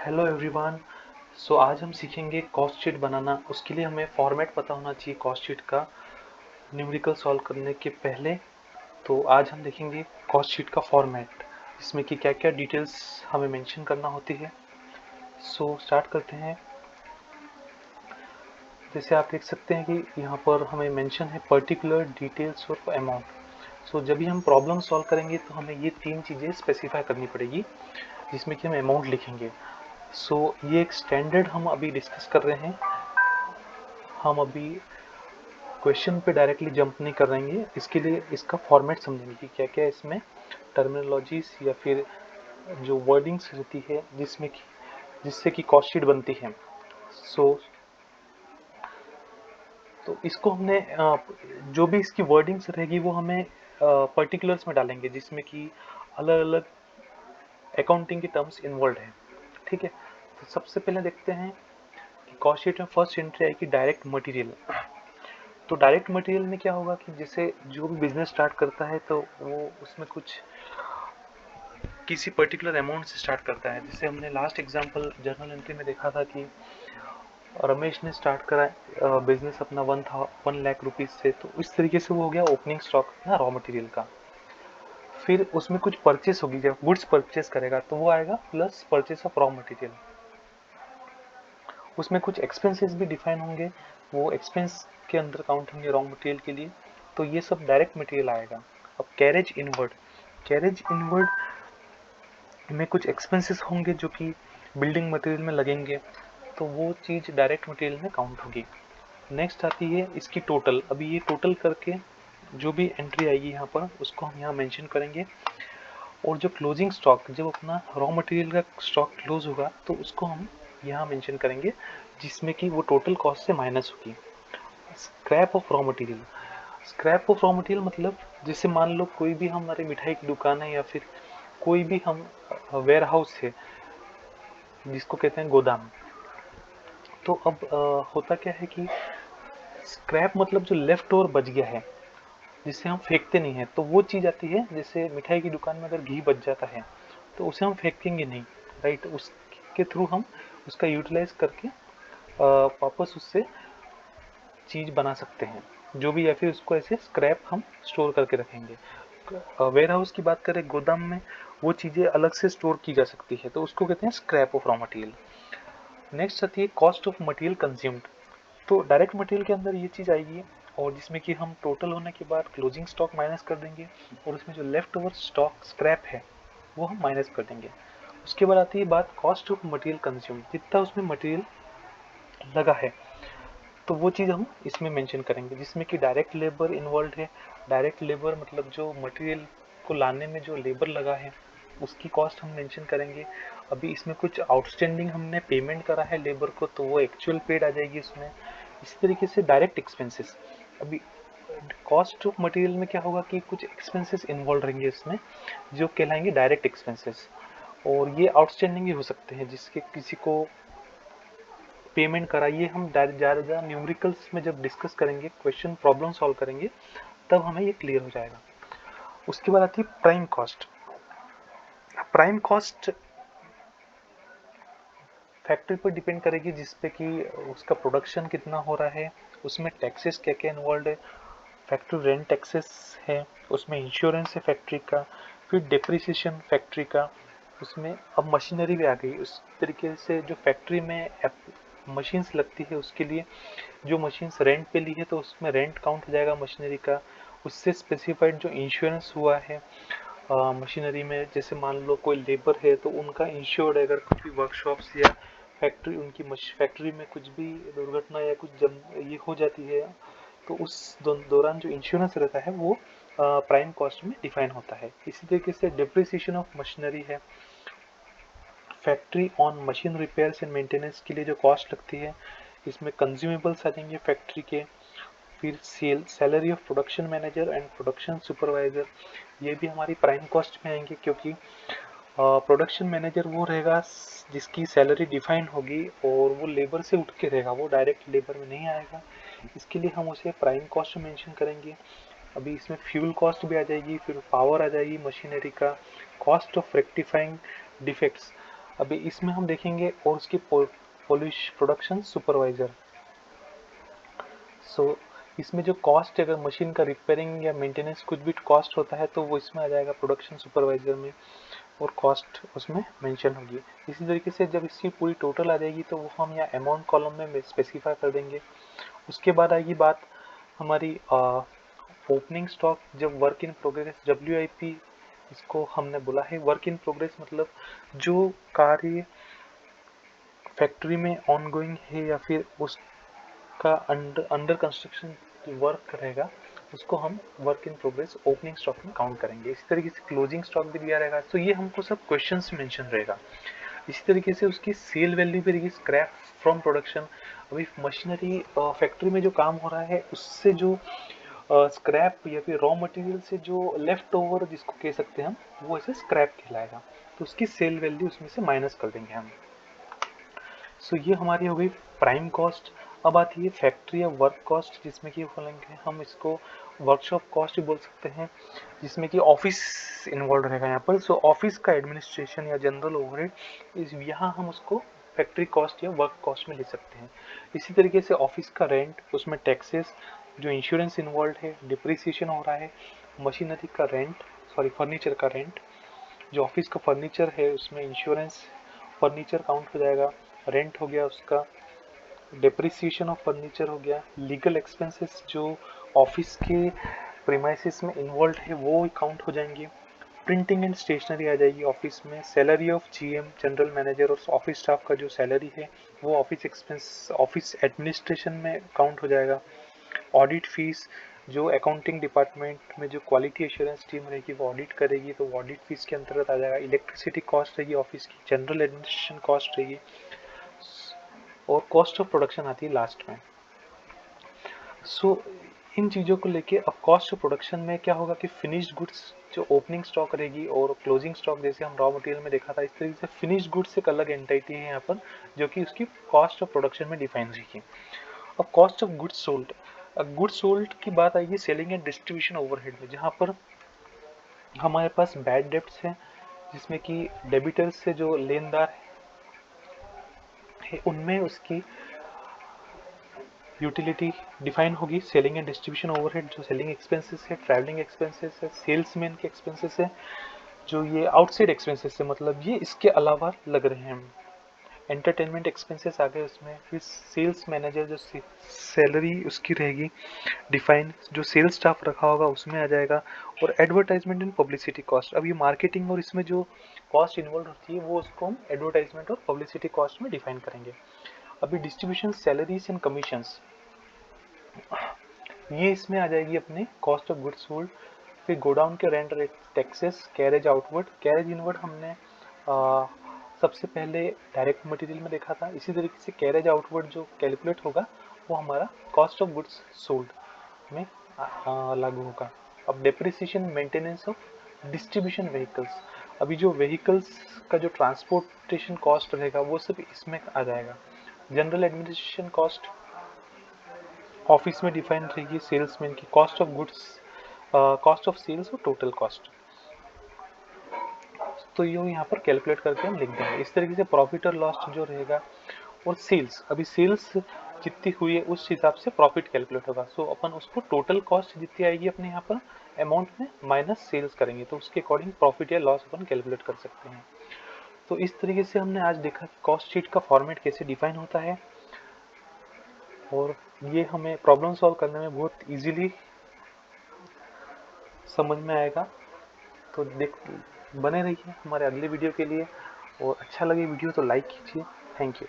Hello everyone. आज हम सीखेंगे कॉस्ट शीट बनाना। उसके लिए हमें फॉर्मेट पता होना चाहिए कॉस्ट शीट का न्यूमेरिकल सॉल्व करने के पहले। तो आज हम देखेंगे कॉस्ट शीट का फॉर्मेट, इसमें कि क्या क्या डिटेल्स हमें मेंशन करना होती है। स्टार्ट करते हैं। जैसे आप देख सकते हैं कि यहाँ पर हमें मेंशन है पर्टिकुलर डिटेल्स और अमाउंट। जब भी हम प्रॉब्लम सॉल्व करेंगे तो हमें ये तीन चीज़ें स्पेसिफाई करनी पड़ेगी, जिसमें कि हम अमाउंट लिखेंगे। ये एक स्टैंडर्ड हम अभी डिस्कस कर रहे हैं। हम अभी क्वेश्चन पे डायरेक्टली जंप नहीं कर रहेंगे, इसके लिए इसका फॉर्मेट समझेंगे कि क्या क्या इसमें टर्मिनोलॉजीज या फिर जो वर्डिंग्स रहती है जिससे कि कॉस्ट शीट बनती है। सो तो इसको हमने जो भी इसकी वर्डिंग्स रहेगी वो हमें पर्टिकुलर्स में डालेंगे, जिसमें कि अलग अलग अकाउंटिंग के टर्म्स इन्वॉल्व है। ठीक है, तो सबसे पहले देखते हैं कि कॉस्ट शीट में फर्स्ट एंट्री आएगी डायरेक्ट मटेरियल। तो डायरेक्ट मटेरियल में क्या होगा कि जैसे जो भी बिजनेस स्टार्ट करता है तो वो उसमें कुछ किसी पर्टिकुलर अमाउंट से स्टार्ट करता है। जैसे हमने लास्ट एग्जांपल जर्नल एंट्री में देखा था कि रमेश ने स्टार्ट करा बिजनेस अपना 1 लाख रुपीज से। तो इस तरीके से वो हो गया ओपनिंग स्टॉक ना रॉ मटेरियल का। फिर उसमें कुछ परचेस होगी, जब गुड्स परचेस करेगा तो वो आएगा plus purchase of raw material. उसमें कुछ एक्सपेंसेस भी डिफाइन होंगे, वो एक्सपेंस के अंदर काउंट होंगे रॉ मटेरियल के लिए। तो ये सब डायरेक्ट मटेरियल आएगा। अब कैरेज इनवर्ड में कुछ एक्सपेंसेस होंगे जो कि बिल्डिंग मटेरियल में लगेंगे, तो वो चीज़ डायरेक्ट मटेरियल में काउंट होगी। नेक्स्ट आती है इसकी टोटल। अभी ये टोटल करके जो भी एंट्री आएगी यहाँ पर उसको हम यहाँ मेंशन करेंगे। और जो क्लोजिंग स्टॉक, जब अपना रॉ मटेरियल का स्टॉक क्लोज होगा तो उसको हम यहाँ मेंशन करेंगे, जिसमें कि वो टोटल कॉस्ट से माइनस होगी। Scrap of raw material. Scrap of raw material मतलब जैसे मान लो कोई भी हमारी मिठाई की दुकान है या फिर कोई भी हम वेयर हाउस है जिसको कहते हैं गोदाम। तो अब होता क्या है कि स्क्रैप मतलब जो लेफ्ट ओवर बच गया है, जिसे हम फेंकते नहीं है, तो वो चीज़ आती है। जैसे मिठाई की दुकान में अगर घी बच जाता है तो उसे हम फेंकेंगे नहीं, राइट। उसके थ्रू हम उसका यूटिलाइज करके वापस उससे चीज़ बना सकते हैं जो भी, या फिर उसको ऐसे स्क्रैप हम स्टोर करके रखेंगे। वेयर हाउस की बात करें, गोदाम में वो चीज़ें अलग से स्टोर की जा सकती है, तो उसको कहते हैं scrap of raw material. Next आती है कॉस्ट ऑफ मटेरियल कंज्यूम्ड। तो डायरेक्ट मटेरियल के अंदर ये चीज़ आएगी, और जिसमें कि हम टोटल होने के बाद क्लोजिंग स्टॉक माइनस कर देंगे, और उसमें जो लेफ्ट ओवर स्टॉक स्क्रैप है वो हम माइनस कर देंगे। उसके बाद आती है बात कॉस्ट ऑफ मटेरियल कंज्यूम, जितना उसमें मटेरियल लगा है तो वो चीज़ हम इसमें मेंशन करेंगे, जिसमें कि डायरेक्ट लेबर इन्वॉल्व है। डायरेक्ट लेबर मतलब जो मटेरियल को लाने में जो लेबर लगा है उसकी कॉस्ट हम मेंशन करेंगे। अभी इसमें कुछ आउटस्टैंडिंग हमने पेमेंट करा है लेबर को, तो वो एक्चुअल पेड आ जाएगी इसमें। इसी तरीके से डायरेक्ट एक्सपेंसेस। अभी कॉस्ट ऑफ मटेरियल में क्या होगा कि कुछ एक्सपेंसेस इन्वॉल्व रहेंगे इसमें, जो कहलाएंगे डायरेक्ट एक्सपेंसेस। और ये आउटस्टैंडिंग भी हो सकते हैं, जिसके किसी को पेमेंट कराइए। हम ज़्यादा न्यूमेरिकल्स में जब डिस्कस करेंगे, क्वेश्चन प्रॉब्लम सॉल्व करेंगे, तब हमें ये क्लियर हो जाएगा। उसके बाद आती है prime cost. Prime cost factory पर डिपेंड करेगी, जिसपे कि उसका प्रोडक्शन कितना हो रहा है, उसमें टैक्सेस क्या क्या इन्वॉल्व है। फैक्ट्री रेंट टैक्सेस है, उसमें इंश्योरेंस है फैक्ट्री का, फिर डिप्रिसिएशन फैक्ट्री का। उसमें अब मशीनरी भी आ गई। उस तरीके से जो फैक्ट्री में मशीन्स लगती है उसके लिए जो मशीन्स रेंट पे ली है तो उसमें रेंट काउंट हो जाएगा मशीनरी का। उससे स्पेसिफाइड जो इंश्योरेंस हुआ है मशीनरी में, जैसे मान लो कोई लेबर है तो उनका इंश्योर्ड है। अगर कुछ भी वर्कशॉप्स या फैक्ट्री उनकी फैक्ट्री में कुछ भी दुर्घटना या कुछ ये हो जाती है, तो उस दौरान जो इंश्योरेंस रहता है वो प्राइम कॉस्ट में डिफाइन होता है। इसी तरीके से डिप्रिसिएशन ऑफ मशीनरी है। Factory on machine repairs and maintenance के लिए जो कॉस्ट लगती है, इसमें कंज्यूमेबल्स आ जाएंगे फैक्ट्री के। फिर salary of production manager and production supervisor, ये भी हमारी प्राइम कॉस्ट में आएंगे, क्योंकि प्रोडक्शन मैनेजर वो रहेगा जिसकी सैलरी डिफाइन होगी और वो लेबर से उठ के रहेगा, वो डायरेक्ट लेबर में नहीं आएगा। इसके लिए हम उसे प्राइम कॉस्ट में मेंशन करेंगे। अभी इसमें फ्यूल कॉस्ट भी आ जाएगी, फिर पावर आ जाएगी मशीनरी का, कॉस्ट ऑफ रेक्टिफाइंग डिफेक्ट्स। अभी इसमें हम देखेंगे और उसकी पॉलिश प्रोडक्शन सुपरवाइजर। सो इसमें जो कॉस्ट है, अगर मशीन का रिपेयरिंग या मेंटेनेंस कुछ भी कॉस्ट होता है तो वो इसमें आ जाएगा प्रोडक्शन सुपरवाइजर में, और कॉस्ट उसमें मेंशन होगी। इसी तरीके से जब इसकी पूरी टोटल आ जाएगी तो वो हम यहाँ अमाउंट कॉलम में स्पेसिफाई कर देंगे। उसके बाद आएगी बात हमारी ओपनिंग स्टॉक। जब वर्क इन प्रोग्रेस WIP, इसको हमने बोला है वर्क इन प्रोग्रेस, मतलब जो कार्य फैक्ट्री में ऑनगोइंग है या फिर उसका अंडर कंस्ट्रक्शन वर्क रहेगा, उसको हम work in progress opening stock में काउंट करेंगे। इसी तरीके से क्लोजिंग स्टॉक भी दिया रहेगा, तो ये हमको सब क्वेश्चन में मेंशन रहेगा। इसी तरीके से उसकी सेल वैल्यू भी रहेगी, स्क्रैप फ्रॉम प्रोडक्शन। अभी मशीनरी फैक्ट्री में जो काम हो रहा है उससे जो स्क्रैप या फिर रॉ मटेरियल से जो लेफ्ट ओवर जिसको कह सकते हैं हम, वो ऐसे स्क्रैप कहलाएगा, तो उसकी सेल वैल्यू उसमें से माइनस कर देंगे हम। सो ये हमारी हो गई प्राइम कॉस्ट। अब आती है फैक्ट्री या वर्क कॉस्ट, जिसमें कि बोलेंगे हम इसको वर्कशॉप कॉस्ट भी बोल सकते हैं, जिसमें कि ऑफिस इन्वॉल्व रहेगा यहाँ पर। सो ऑफिस का एडमिनिस्ट्रेशन या जनरल ओवरहेड इस यहाँ हम उसको फैक्ट्री कॉस्ट या वर्क कॉस्ट में ले सकते हैं। इसी तरीके से ऑफिस का रेंट, उसमें टैक्सेस, जो इंश्योरेंस इन्वॉल्व है, डिप्रिसिएशन हो रहा है, मशीनरी का रेंट, सॉरी फर्नीचर का रेंट, जो ऑफिस का फर्नीचर है उसमें इंश्योरेंस फर्नीचर काउंट हो जाएगा, रेंट हो गया उसका, डेप्रिसिएशन ऑफ फर्नीचर हो गया, लीगल एक्सपेंसेस जो ऑफिस के प्रीमाइसिस में इन्वॉल्व है वो काउंट हो जाएंगे, प्रिंटिंग एंड स्टेशनरी आ जाएगी ऑफिस में, salary of GM general manager और ऑफिस स्टाफ का जो सैलरी है वो ऑफिस एक्सपेंस ऑफिस एडमिनिस्ट्रेशन में काउंट हो जाएगा, ऑडिट फीस जो अकाउंटिंग डिपार्टमेंट में जो क्वालिटी एश्योरेंस टीम रहेगी वो ऑडिट करेगी तो वो ऑडिट फीस के अंतर्गत आ जाएगा, इलेक्ट्रिसिटी कॉस्ट रहेगी ऑफिस की, जनरल एडमिनिस्ट्रेशन कॉस्ट रहेगी, और कॉस्ट ऑफ प्रोडक्शन आती है लास्ट में। सो इन चीज़ों को लेके अब कॉस्ट ऑफ प्रोडक्शन में क्या होगा कि फिनिश्ड गुड्स जो ओपनिंग स्टॉक रहेगी और क्लोजिंग स्टॉक, जैसे हम रॉ मटेरियल में देखा था, इस तरीके से फिनिश्ड गुड्स एक अलग एंटिटी है यहाँ पर जो कि उसकी कॉस्ट ऑफ प्रोडक्शन में डिफाइन रहेगी। अब cost of goods sold, goods sold की बात आएगी सेलिंग एंड डिस्ट्रीब्यूशन ओवरहेड में, जहाँ पर हमारे पास बैड डेब्ट्स हैं, जिसमें कि डेबिटर्स से जो लेनदार है उनमें उसकी यूटिलिटी डिफाइन होगी, सेलिंग एंड डिस्ट्रीब्यूशन ओवरहेड जो सेलिंग एक्सपेंसेस है, ट्रैवलिंग एक्सपेंसेस है, सेल्समैन के एक्सपेंसेस है, जो ये आउटसाइड एक्सपेंसेस है, मतलब ये इसके अलावा लग रहे हैं। एंटरटेनमेंट एक्सपेंसेस आ गए उसमें, फिर सेल्स मैनेजर जो सैलरी उसकी रहेगी डिफाइन, जो सेल्स स्टाफ रखा होगा उसमें आ जाएगा, और एडवर्टाइजमेंट एंड पब्लिसिटी कॉस्ट। अब ये मार्केटिंग और इसमें जो कॉस्ट इन्वॉल्व होती है वो उसको हम एडवर्टाइजमेंट और पब्लिसिटी कॉस्ट में डिफाइन करेंगे। अभी डिस्ट्रीब्यूशन सैलरीज एंड कमीशंस, ये इसमें आ जाएगी अपने कॉस्ट ऑफ गुड्स सोल्ड। फिर गोडाउन के rent rate, taxes, carriage outward, carriage inward हमने सबसे पहले डायरेक्ट मटेरियल में देखा था, इसी तरीके से कैरेज आउटवर्ड जो कैलकुलेट होगा वो हमारा कॉस्ट ऑफ गुड्स सोल्ड में लागू होगा। अब depreciation maintenance of distribution vehicles, अभी जो व्हीकल्स का जो ट्रांसपोर्टेशन कॉस्ट रहेगा वो सब इसमें आ जाएगा। जनरल एडमिनिस्ट्रेशन कॉस्ट ऑफिस में डिफाइन रहेगी, सेल्समैन की cost of goods, cost of sales और टोटल कॉस्ट, तो ये यहाँ पर कैलकुलेट करके हम लिख देंगे। इस तरीके से प्रॉफिट और लॉस जो रहेगा, और सेल्स, अभी सेल्स जितनी हुई है उस हिसाब से प्रॉफिट कैलकुलेट होगा। सो अपन उसको टोटल कॉस्ट जितनी आएगी अपने यहाँ पर अमाउंट में माइनस सेल्स करेंगे, तो उसके अकॉर्डिंग प्रॉफिट या लॉस अपन कैलकुलेट कर सकते हैं। तो इस तरीके से हमने आज देखा कि कॉस्ट शीट का फॉर्मेट कैसे डिफाइन होता है, और ये हमें प्रॉब्लम सॉल्व करने में बहुत इजीली समझ में आएगा। तो देख बने रहिए हमारे अगले वीडियो के लिए, और अच्छा लगे वीडियो तो लाइक कीजिए। Thank you.